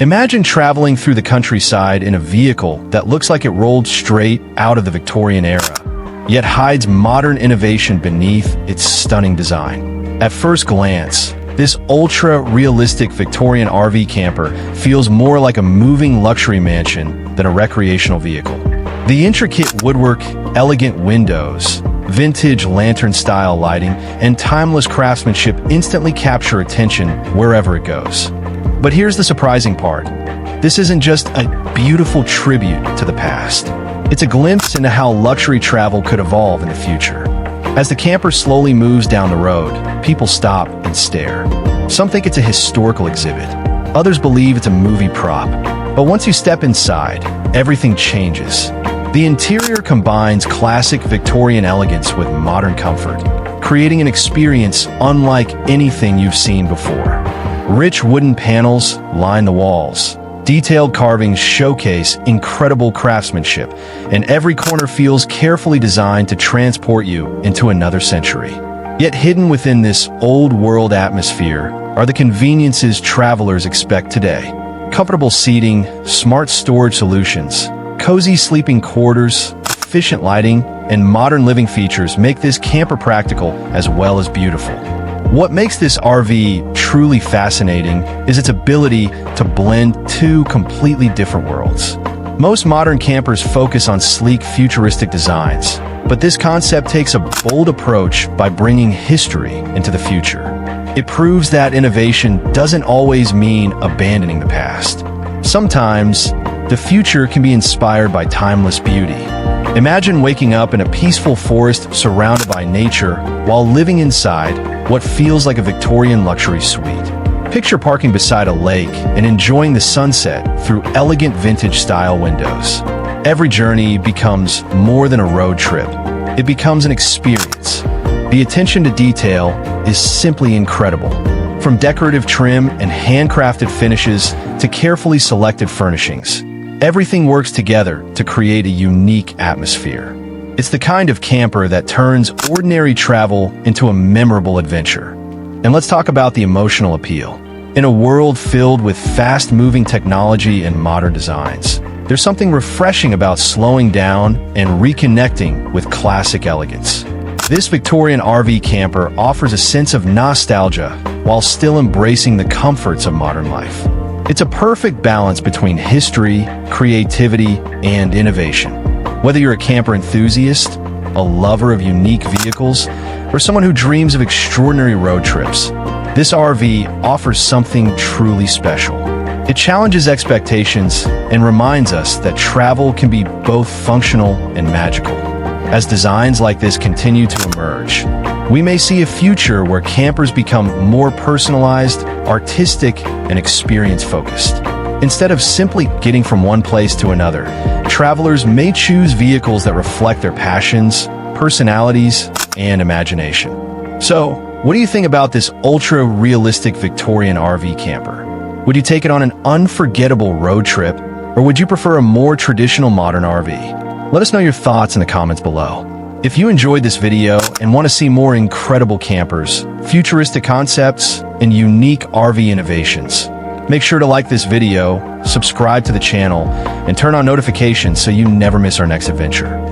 Imagine traveling through the countryside in a vehicle that looks like it rolled straight out of the Victorian era, yet hides modern innovation beneath its stunning design. At first glance, this ultra-realistic Victorian RV camper feels more like a moving luxury mansion than a recreational vehicle. The intricate woodwork, elegant windows, vintage lantern-style lighting, and timeless craftsmanship instantly capture attention wherever it goes. But here's the surprising part. This isn't just a beautiful tribute to the past. It's a glimpse into how luxury travel could evolve in the future. As the camper slowly moves down the road, people stop and stare. Some think it's a historical exhibit. Others believe it's a movie prop. But once you step inside, everything changes. The interior combines classic Victorian elegance with modern comfort, creating an experience unlike anything you've seen before. Rich wooden panels line the walls. Detailed carvings showcase incredible craftsmanship, and every corner feels carefully designed to transport you into another century. Yet hidden within this old-world atmosphere are the conveniences travelers expect today. Comfortable seating, smart storage solutions, cozy sleeping quarters, efficient lighting, and modern living features make this camper practical as well as beautiful. What makes this RV truly fascinating is its ability to blend two completely different worlds. Most modern campers focus on sleek, futuristic designs, but this concept takes a bold approach by bringing history into the future. It proves that innovation doesn't always mean abandoning the past. Sometimes, the future can be inspired by timeless beauty. Imagine waking up in a peaceful forest surrounded by nature while living inside what feels like a Victorian luxury suite. Picture parking beside a lake and enjoying the sunset through elegant vintage-style windows. Every journey becomes more than a road trip. It becomes an experience. The attention to detail is simply incredible. From decorative trim and handcrafted finishes to carefully selected furnishings, everything works together to create a unique atmosphere. It's the kind of camper that turns ordinary travel into a memorable adventure. And let's talk about the emotional appeal. In a world filled with fast-moving technology and modern designs, there's something refreshing about slowing down and reconnecting with classic elegance. This Victorian RV camper offers a sense of nostalgia while still embracing the comforts of modern life. It's a perfect balance between history, creativity, and innovation. Whether you're a camper enthusiast, a lover of unique vehicles, or someone who dreams of extraordinary road trips, this RV offers something truly special. It challenges expectations and reminds us that travel can be both functional and magical. As designs like this continue to emerge, we may see a future where campers become more personalized, artistic, and experience-focused. Instead of simply getting from one place to another, travelers may choose vehicles that reflect their passions, personalities, and imagination. So, what do you think about this ultra-realistic Victorian RV camper? Would you take it on an unforgettable road trip, or would you prefer a more traditional modern RV? Let us know your thoughts in the comments below. If you enjoyed this video and want to see more incredible campers, futuristic concepts, and unique RV innovations, make sure to like this video, subscribe to the channel, and turn on notifications so you never miss our next adventure.